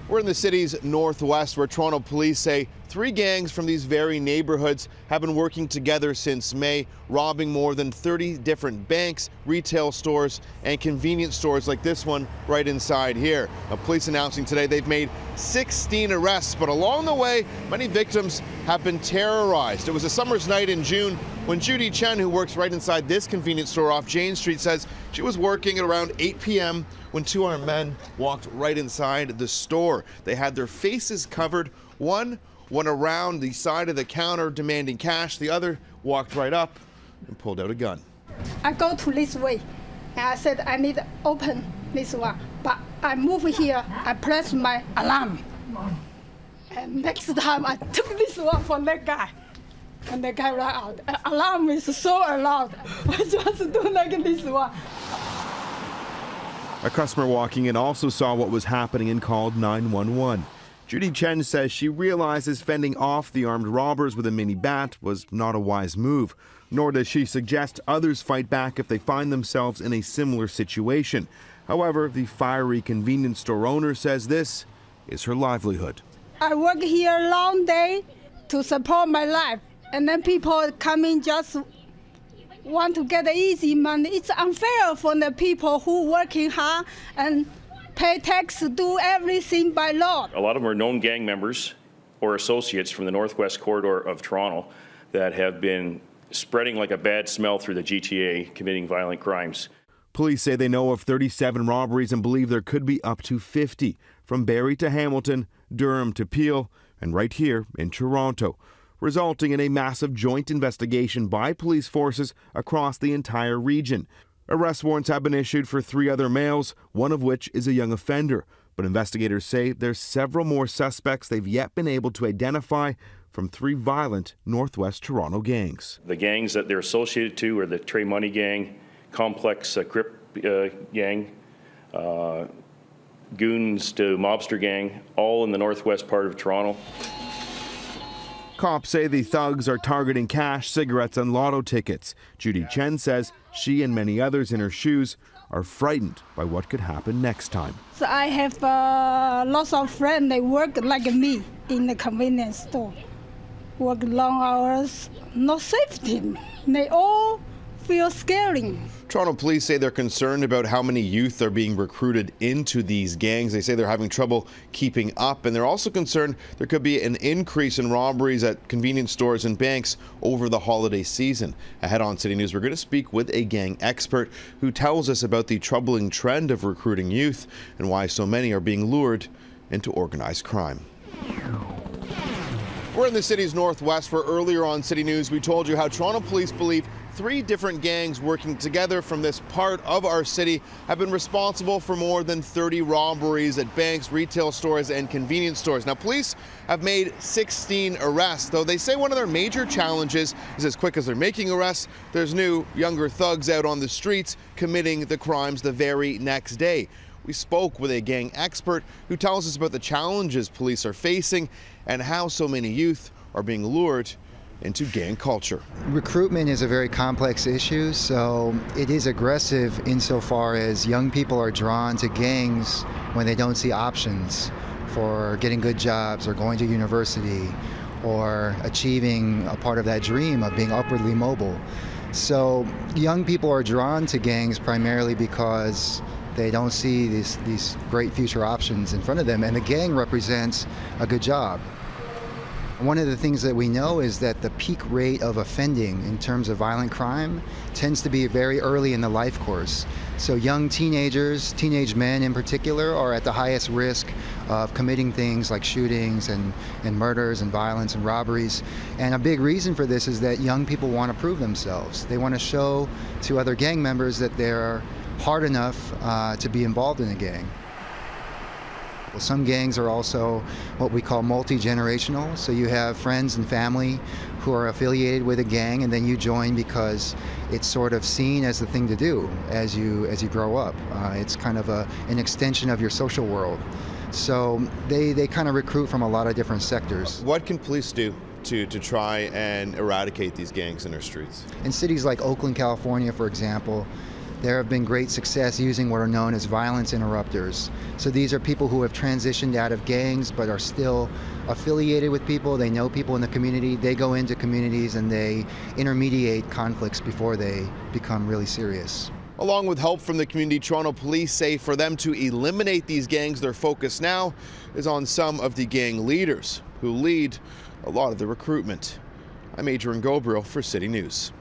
We're in the city's northwest, where Toronto police say 3 gangs from these very neighborhoods have been working together since May, robbing more than 30 different banks, retail stores, and convenience stores like this one right inside here. Now, police announcing today they've made 16 arrests, but along the way, many victims have been terrorized. It was a summer's night in June when Judy Chen, who works right inside this convenience store off Jane Street, says she was working at around 8 p.m. when 2 armed men walked right inside the store. They had their faces covered. One went around the side of the counter demanding cash. The other walked right up and pulled out a gun. I go to this way, and I said I need to open this one, but I move here, I press my alarm. And next time I took this one from that guy. And the guy ran out. Alarm is so loud. I just do like this one. A customer walking in also saw what was happening and called 911. Judy Chen says she realizes fending off the armed robbers with a mini bat was not a wise move, nor does she suggest others fight back if they find themselves in a similar situation. However, the fiery convenience store owner says this is her livelihood. I work here a long day to support my life. And then people come in just want to get easy money. It's unfair for the people who working hard and pay tax to do everything by law. A lot of them are known gang members or associates from the northwest corridor of Toronto that have been spreading like a bad smell through the GTA, committing violent crimes. Police say they know of 37 robberies and believe there could be up to 50, from Barrie to Hamilton, Durham to Peel, and right here in Toronto, resulting in a massive joint investigation by police forces across the entire region. Arrest warrants have been issued for 3 other males, one of which is a young offender. But investigators say there's several more suspects they've yet been able to identify from 3 violent Northwest Toronto gangs. The gangs that they're associated to are the Trey Money Gang, Complex Crip Gang, Goons to Mobster Gang, all in the northwest part of Toronto. Cops say the thugs are targeting cash, cigarettes, and lotto tickets. Judy Chen says she and many others in her shoes are frightened by what could happen next time. So I have lots of friends, they work like me in the convenience store. Work long hours, no safety. They all feel scary. Toronto police say they're concerned about how many youth are being recruited into these gangs. They say they're having trouble keeping up, and they're also concerned there could be an increase in robberies at convenience stores and banks over the holiday season. Ahead on City News, we're going to speak with a gang expert who tells us about the troubling trend of recruiting youth and why so many are being lured into organized crime. We're in the city's northwest, where earlier on City News we told you how Toronto police believe 3 different gangs working together from this part of our city have been responsible for more than 30 robberies at banks, retail stores, and convenience stores. Now, police have made 16 arrests, though they say one of their major challenges is as quick as they're making arrests, there's new, younger thugs out on the streets committing the crimes the very next day. We spoke with a gang expert who tells us about the challenges police are facing and how so many youth are being lured into gang culture. Recruitment is a very complex issue, so it is aggressive insofar as young people are drawn to gangs when they don't see options for getting good jobs or going to university or achieving a part of that dream of being upwardly mobile. So young people are drawn to gangs primarily because they don't see these great future options in front of them, and the gang represents a good job. One of the things that we know is that the peak rate of offending in terms of violent crime tends to be very early in the life course. So young teenagers, teenage men in particular, are at the highest risk of committing things like shootings and murders and violence and robberies. And a big reason for this is that young people want to prove themselves. They want to show to other gang members that they're hard enough to be involved in a gang. Some gangs are also what we call multi-generational, so you have friends and family who are affiliated with a gang, and then you join because it's sort of seen as the thing to do as you grow up. It's kind of an extension of your social world. So they kind of recruit from a lot of different sectors. What can police do to try and eradicate these gangs in our streets? In cities like Oakland, California, for example, there have been great success using what are known as violence interrupters. So these are people who have transitioned out of gangs but are still affiliated with people. They know people in the community. They go into communities and they intermediate conflicts before they become really serious. Along with help from the community, Toronto police say for them to eliminate these gangs, their focus now is on some of the gang leaders who lead a lot of the recruitment. I'm Adrian Ghobrial for City News.